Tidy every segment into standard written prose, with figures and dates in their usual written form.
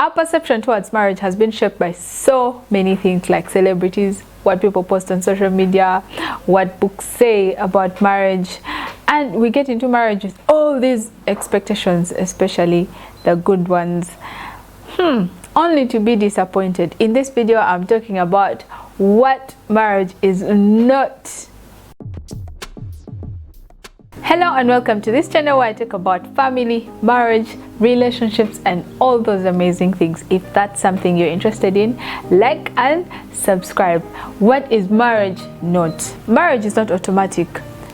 Our perception towards marriage has been shaped by so many things, like celebrities, what people post on social media, what books say about marriage, and we get into marriage with all these expectations, especially the good ones, only to be disappointed. In this video, I'm talking about what marriage is not. Hello and welcome to this channel where I talk about family, marriage, relationships, and all those amazing things. If that's something you're interested in, like and subscribe. What is marriage not? Marriage is not automatic.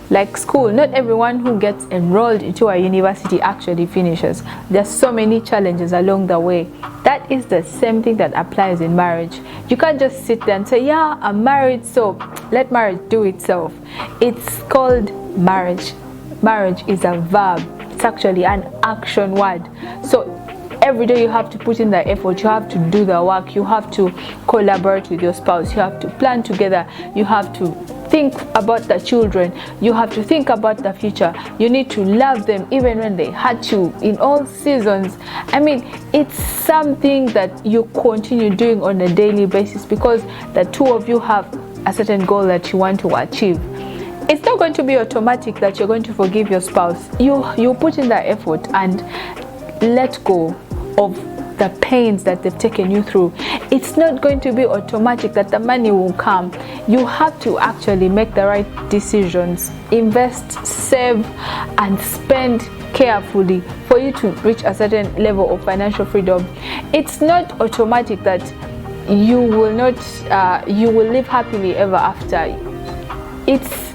Like school, not everyone who gets enrolled into a university actually finishes. There's so many challenges along the way. That is the same thing that applies in marriage. You can't just sit there and say, yeah, I'm married, so let marriage do itself. It's called marriage. Marriage is a verb. It's actually an action word. So every day you have to put in the effort, you have to do the work, you have to collaborate with your spouse, you have to plan together, you have to think about the children, you have to think about the future. You need to love them even when they hurt you in all seasons. I mean, it's something that you continue doing on a daily basis because the two of you have a certain goal that you want to achieve. It's not going to be automatic that you're going to forgive your spouse. You put in the effort and let go of the pains that they've taken you through. It's not going to be automatic that the money will come. You have to actually make the right decisions, invest, save, and spend carefully for you to reach a certain level of financial freedom. It's not automatic that you will live happily ever after. It's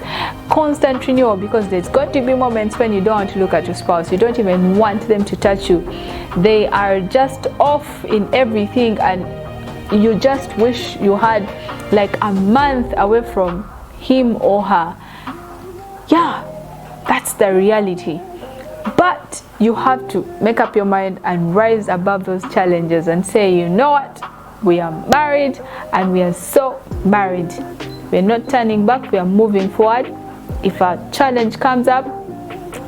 constant renewal, because there's got to be moments when you don't want to look at your spouse, you don't even want them to touch you, they are just off in everything, and you just wish you had like a month away from him or her. Yeah, that's the reality. But you have to make up your mind and rise above those challenges and say, you know what, we are married and we are so married. We're not turning back, we are moving forward. If a challenge comes up,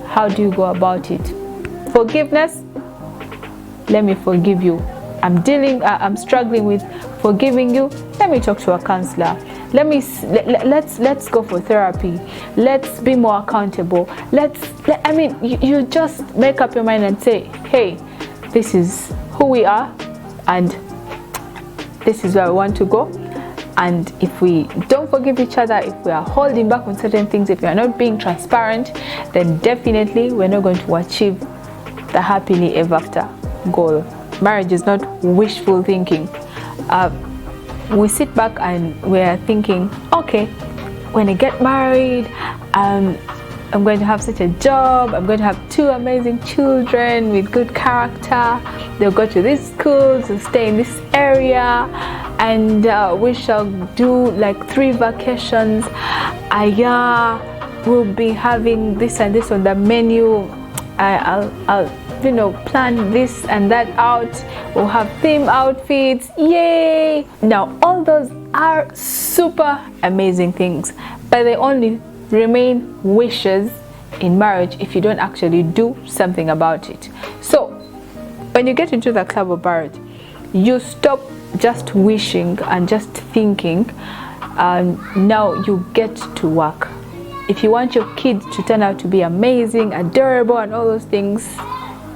how do you go about it? Forgiveness, let me forgive you. I'm struggling with forgiving you. Let me talk to a counselor. Let's go for therapy. Let's be more accountable. You just make up your mind and say, hey, this is who we are and this is where we want to go. And if we don't forgive each other, if we are holding back on certain things, if we are not being transparent, then definitely we're not going to achieve the happily ever after goal. Marriage is not wishful thinking. We sit back and we're thinking, okay, when I get married, I'm going to have such a job, I'm going to have 2 amazing children with good character, they'll go to this school, to stay in this area, and we shall do like 3 vacations a year. We'll be having this and this on the menu. I'll plan this and that out. We'll have theme outfits. Yay! Now all those are super amazing things, but they only remain wishes in marriage if you don't actually do something about it. So when you get into the club of marriage, you stop just wishing and just thinking, and now you get to work. If you want your kids to turn out to be amazing, adorable, and all those things,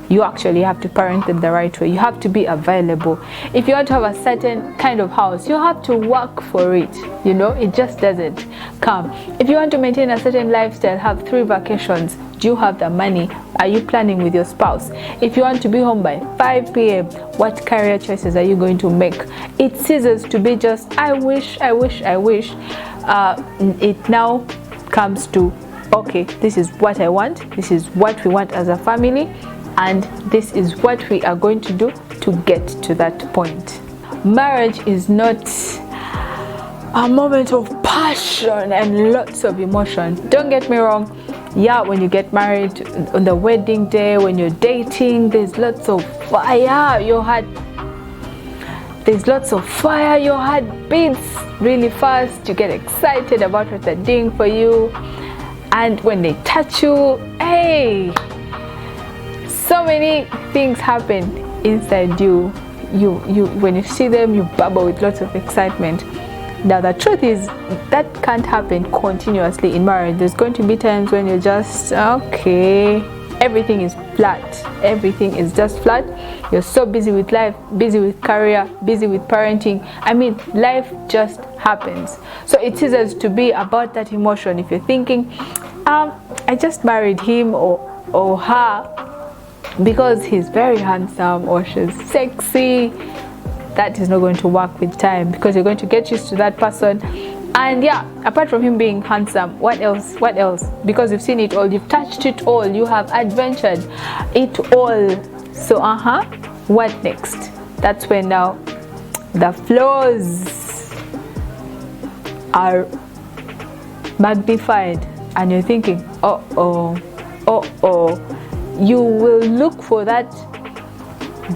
you actually have to parent them the right way. You have to be available. If you want to have a certain kind of house, you have to work for it. It just doesn't come. If you want to maintain a certain lifestyle, have 3 vacations, do you have the money? Are you planning with your spouse? If you want to be home by 5 p.m., what career choices are you going to make? It ceases to be just, I wish. It now comes to, okay, this is what I want, this is what we want as a family, and this is what we are going to do to get to that point. Marriage is not a moment of passion and lots of emotion. Don't get me wrong. Yeah, when you get married, on the wedding day, when you're dating, there's lots of fire. Your heart beats really fast. You get excited about what they're doing for you, and when they touch you, hey, so many things happen inside you. you when you see them, you bubble with lots of excitement. Now the truth is that can't happen continuously in marriage. There's going to be times when you're just okay, everything is flat, everything is just flat. You're so busy with life, busy with career, busy with parenting. I mean, life just happens. So it ceases to be about that emotion. If you're thinking I just married him or her because he's very handsome or she's sexy, that is not going to work with time, because you're going to get used to that person. And yeah, apart from him being handsome, what else? Because you've seen it all, you've touched it all, you have adventured it all. So what next? That's when now the flaws are magnified and you're thinking, you will look for that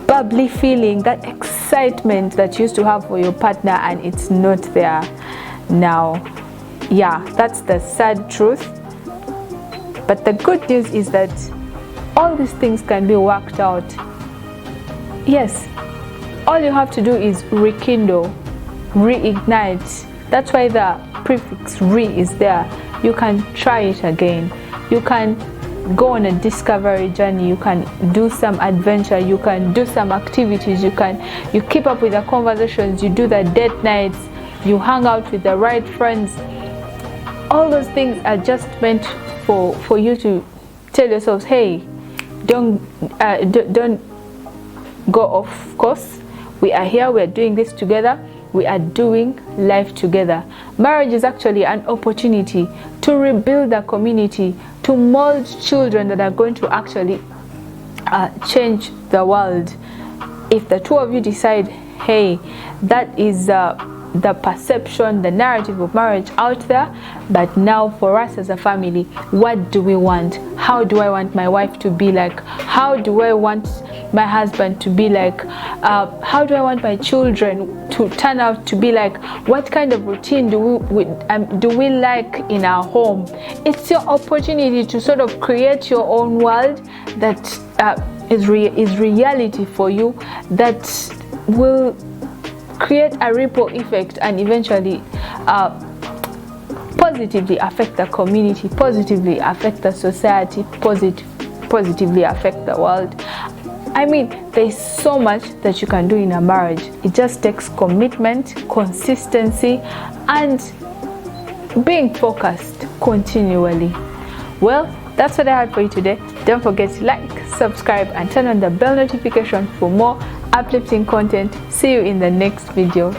bubbly feeling, that excitement that you used to have for your partner, and it's not there now. Yeah, that's the sad truth. But the good news is that all these things can be worked out. Yes, all you have to do is rekindle, reignite. That's why the prefix re is there. You can try it again. You can go on a discovery journey. You can do some adventure. You can do some activities. You keep up with the conversations. You do the date nights. You hang out with the right friends. All those things are just meant for you to tell yourselves, hey, don't go off course. We are here. We are doing this together. We are doing life together. Marriage is actually an opportunity to rebuild a community, to mold children that are going to actually change the world. If the two of you decide, hey, that is the perception, the narrative of marriage out there, but now for us as a family, what do we want? How do I want my wife to be like? How do I want my husband to be like? How do I want my children to turn out to be like? What kind of routine do we like in our home? It's your opportunity to sort of create your own world that is reality for you, that will create a ripple effect and eventually positively affect the community, positively affect the society, positively affect the world. I mean, there's so much that you can do in a marriage. It just takes commitment, consistency, and being focused continually. Well, that's what I had for you today. Don't forget to like, subscribe, and turn on the bell notification for more uplifting content. See you in the next video.